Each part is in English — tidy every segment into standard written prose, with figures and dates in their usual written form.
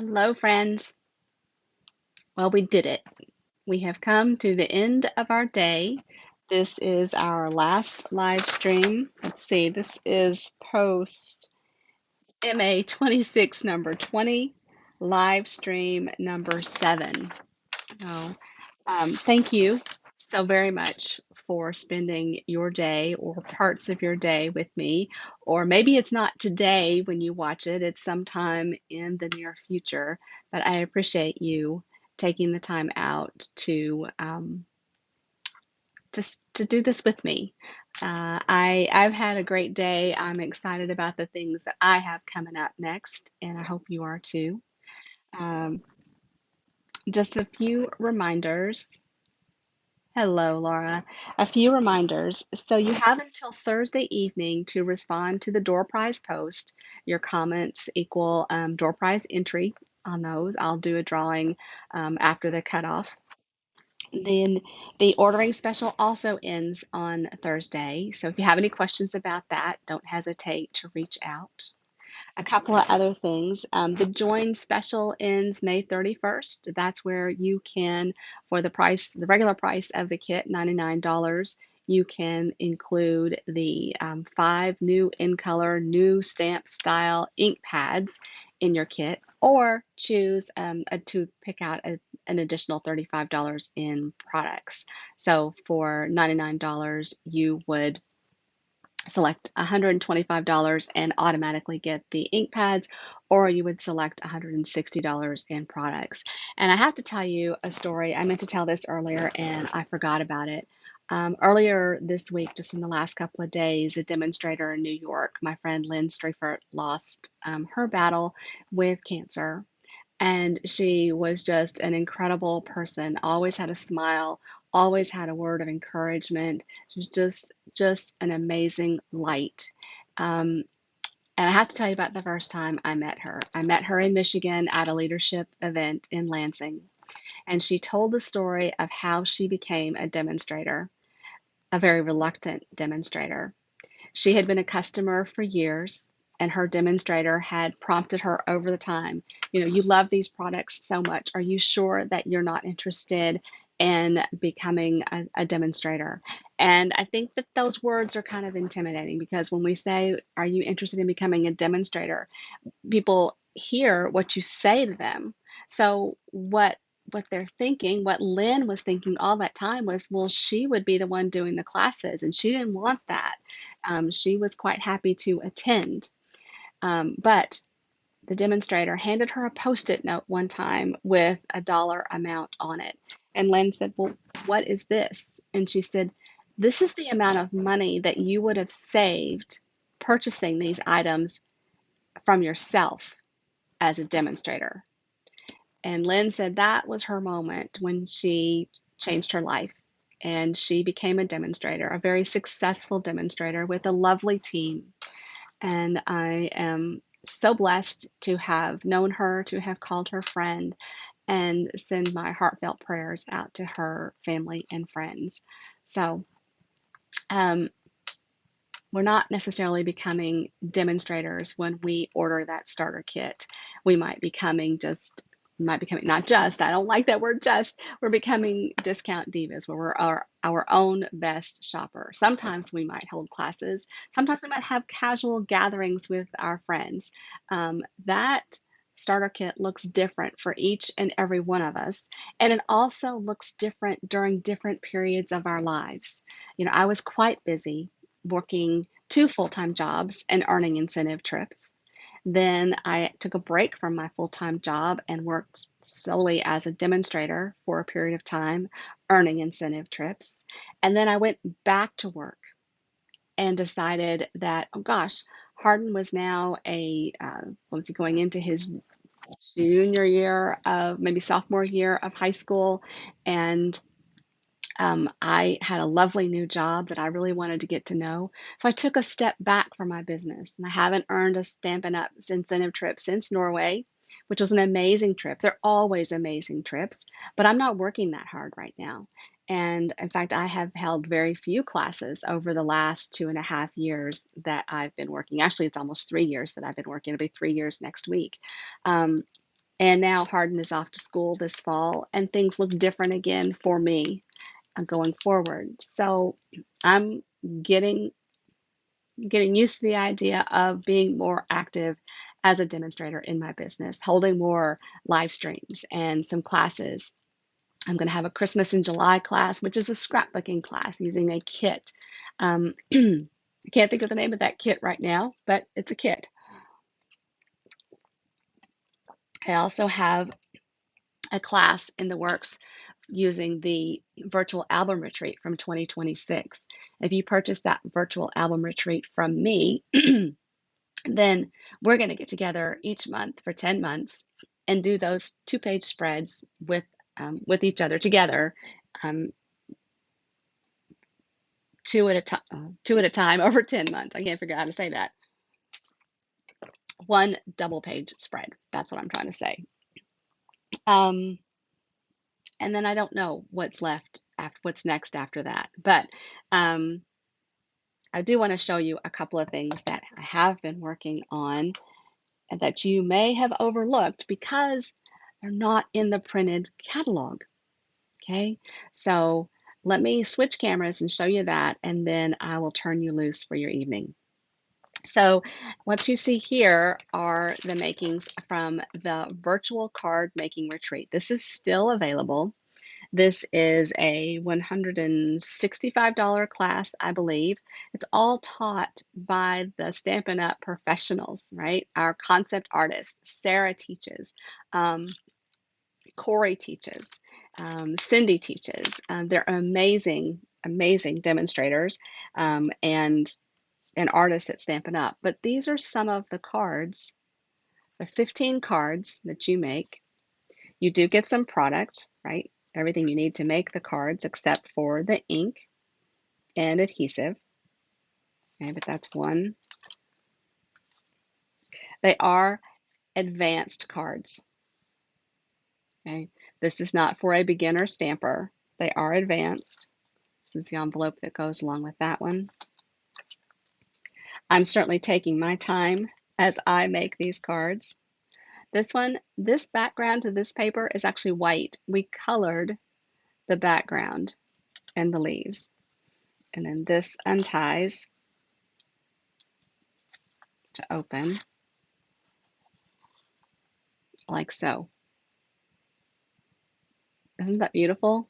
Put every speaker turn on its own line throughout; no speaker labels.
Hello, friends. Well, we did it. We have come to the end of our day. This is our last live stream. Let's see, this is post MA26 number 20, live stream number 7. So, thank you so very much for spending your day or parts of your day with me. Or maybe it's not today when you watch it, it's sometime in the near future. But I appreciate you taking the time out to do this with me. I've had a great day. I'm excited about the things that I have coming up next, and I hope you are too. Um, just a few reminders. Hello, Laura. A few reminders. So you have until Thursday evening to respond to the door prize post. Your comments equal door prize entry on those. I'll do a drawing after the cutoff. Then the ordering special also ends on Thursday. So if you have any questions about that, don't hesitate to reach out. A couple of other things. The join special ends May 31st. That's where you can, for the price, the regular price of the kit, $99, you can include the 5 new in color, new stamp style ink pads in your kit, or choose to pick out an additional $35 in products. So for $99, you would select $125 and automatically get the ink pads, or you would select $160 in products. And I have to tell you a story. I meant to tell this earlier and I forgot about it. Earlier this week, just in the last couple of days, a demonstrator in New York, my friend Lynn Streifert, lost her battle with cancer. And she was just an incredible person, always had a smile, always had a word of encouragement. She was just an amazing light. Um, and I have to tell you about the first time I met her. I met her in Michigan at a leadership event in Lansing. And she told the story of how she became a demonstrator, a very reluctant demonstrator. She had been a customer for years, and her demonstrator had prompted her over the time, you love these products so much. Are you sure that you're not interested in becoming a demonstrator? And I think that those words are kind of intimidating because when we say, are you interested in becoming a demonstrator? People hear what you say to them. So what they're thinking, what Lynn was thinking all that time was, well, she would be the one doing the classes, and she didn't want that. She was quite happy to attend, but the demonstrator handed her a post-it note one time with a dollar amount on it, and Lynn said, "Well, what is this?" And she said, "This is the amount of money that you would have saved purchasing these items from yourself as a demonstrator." And Lynn said that was her moment when she changed her life. And she became a demonstrator, a very successful demonstrator with a lovely team. And I am so blessed to have known her, to have called her friend, and send my heartfelt prayers out to her family and friends. So, um, we're not necessarily becoming demonstrators when we order that starter kit. We might becoming not just, I don't like that word just, we're becoming discount divas where we're our own best shopper. Sometimes we might hold classes. Sometimes we might have casual gatherings with our friends. That starter kit looks different for each and every one of us. And it also looks different during different periods of our lives. I was quite busy working 2 full-time jobs and earning incentive trips. Then I took a break from my full-time job and worked solely as a demonstrator for a period of time, earning incentive trips. And then I went back to work and decided that, oh gosh, Hardin was now was he going into his junior year of maybe sophomore year of high school, and I had a lovely new job that I really wanted to get to know. So I took a step back from my business, and I haven't earned a Stampin' Up incentive trip since Norway, which was an amazing trip. They're always amazing trips, but I'm not working that hard right now. And in fact, I have held very few classes over the last 2.5 years that I've been working. Actually, it's almost 3 years that I've been working. It'll be 3 years next week. Um, And now Hardin is off to school this fall, and things look different again for me going forward. So I'm getting getting used to the idea of being more active as a demonstrator in my business, holding more live streams and some classes. I'm going to have a Christmas in July class, which is a scrapbooking class using a kit. I can't think of the name of that kit right now, but it's a kit. I also have a class in the works using the virtual album retreat from 2026. If you purchase that virtual album retreat from me, then we're going to get together each month for 10 months and do those 2-page spreads with each other together, um, two at a time over 10 months. I can't figure out how to say that. One double page spread. That's what I'm trying to say. Um, and then I don't know what's left after what's next after that. But um, I do want to show you a couple of things that I have been working on and that you may have overlooked because they're not in the printed catalog. Okay, so let me switch cameras and show you that, and then I will turn you loose for your evening. So what you see here are the makings from the virtual card making retreat. This is still available. This is a $165 class, I believe. It's all taught by the Stampin' Up! Professionals, right? Our concept artists. Sarah teaches. Corey teaches. Cindy teaches. They're amazing, amazing demonstrators and artists at Stampin' Up! But these are some of the cards. There are 15 cards that you make. You do get some product, right? Everything you need to make the cards except for the ink and adhesive. Okay, but that's one. They are advanced cards. Okay, this is not for a beginner stamper. They are advanced. This is the envelope that goes along with that one. I'm certainly taking my time as I make these cards. This background to this paper is actually white. We colored the background and the leaves. And then this unties to open like so. Isn't that beautiful?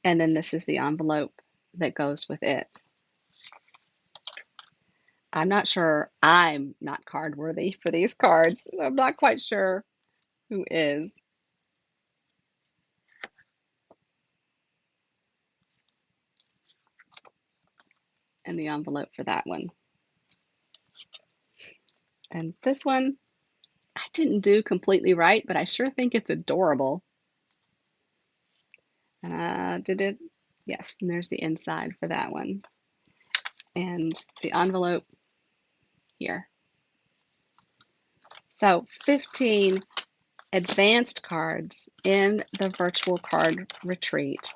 And then this is the envelope that goes with it. I'm not sure. I'm not card worthy for these cards, so I'm not quite sure who is. And the envelope for that one. And this one, I didn't do completely right, but I sure think it's adorable. Did it? Yes, and there's the inside for that one. And the envelope here. So 15 advanced cards in the virtual card retreat,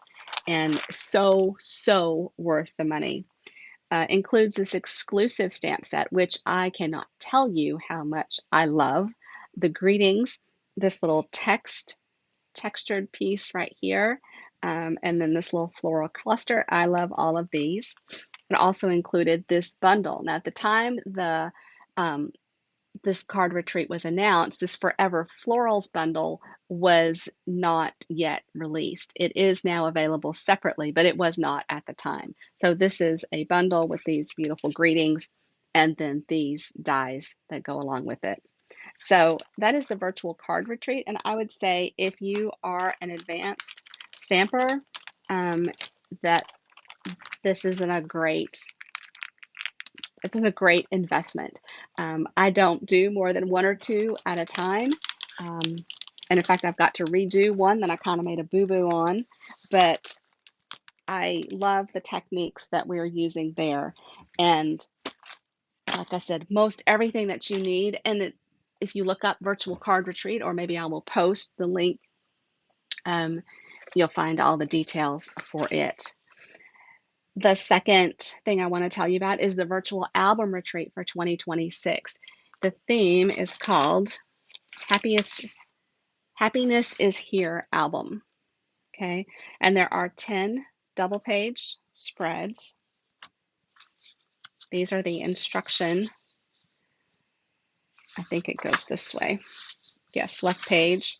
and so worth the money. Includes this exclusive stamp set, which I cannot tell you how much I love. The greetings, this little textured piece right here, and then this little floral cluster. I love all of these. It also included this bundle. Now, at the time this card retreat was announced, this Forever Florals bundle was not yet released. It is now available separately, but it was not at the time. So this is a bundle with these beautiful greetings and then these dies that go along with it. So that is the virtual card retreat. And I would say if you are an advanced stamper, that this isn't a great it's a great investment. I don't do more than one or two at a time. And in fact, I've got to redo one that I kind of made a boo-boo on, but I love the techniques that we're using there. And like I said, most everything that you need, and if you look up virtual card retreat, or maybe I will post the link, you'll find all the details for it. The second thing I want to tell you about is the virtual album retreat for 2026. The theme is called Happiness, Happiness is Here album. Okay. And there are 10 double page spreads. These are the instruction. I think it goes this way. Yes, left page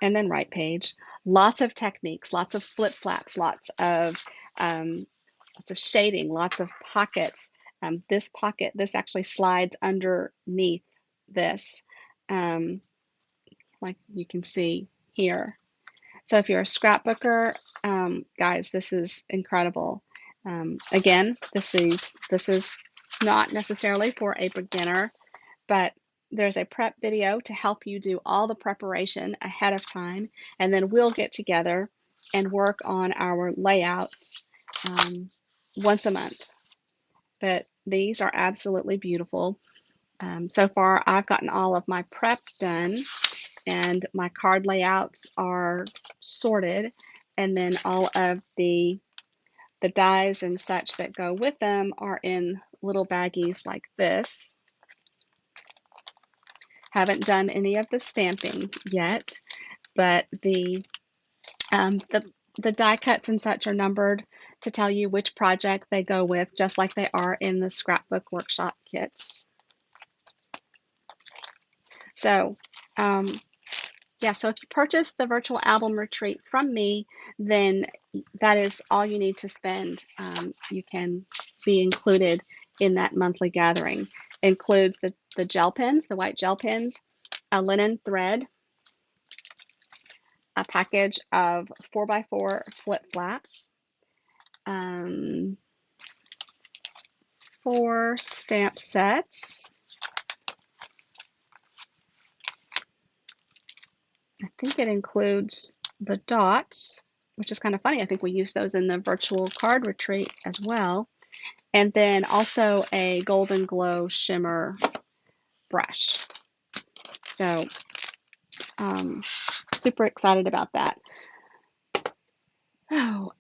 and then right page. Lots of techniques, lots of flip flaps, um, lots of shading, lots of pockets. This pocket, this actually slides underneath this, um, like you can see here. So if you're a scrapbooker, guys, this is incredible. Again, this is not necessarily for a beginner, but there's a prep video to help you do all the preparation ahead of time, and then we'll get together and work on our layouts once a month. But these are absolutely beautiful. So far, I've gotten all of my prep done, and my card layouts are sorted, and then all of the dies and such that go with them are in little baggies like this. Haven't done any of the stamping yet, but um, the the die cuts and such are numbered to tell you which project they go with, just like they are in the scrapbook workshop kits. So, yeah, so if you purchase the virtual album retreat from me, then that is all you need to spend. You can be included in that monthly gathering. It includes the gel pens, the white gel pens, a linen thread, a package of 4x4 flip flaps, 4 stamp sets. I think it includes the dots, which is kind of funny. I think we used those in the virtual card retreat as well. And then also a Golden Glow shimmer brush. So super excited about that. Oh,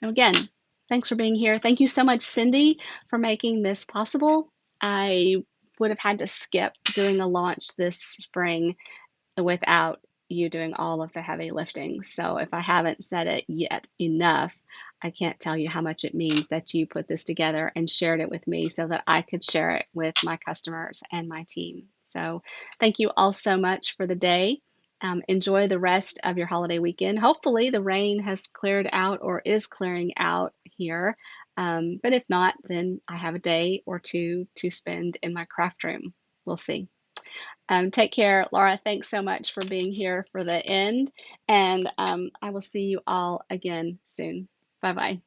again, thanks for being here. Thank you so much, Cindy, for making this possible. I would have had to skip doing a launch this spring without you doing all of the heavy lifting. So if I haven't said it yet enough, I can't tell you how much it means that you put this together and shared it with me so that I could share it with my customers and my team. So thank you all so much for the day. Enjoy the rest of your holiday weekend. Hopefully the rain has cleared out or is clearing out here. But if not, then I have a day or two to spend in my craft room. We'll see. Take care, Laura. Thanks so much for being here for the end. And I will see you all again soon. Bye bye.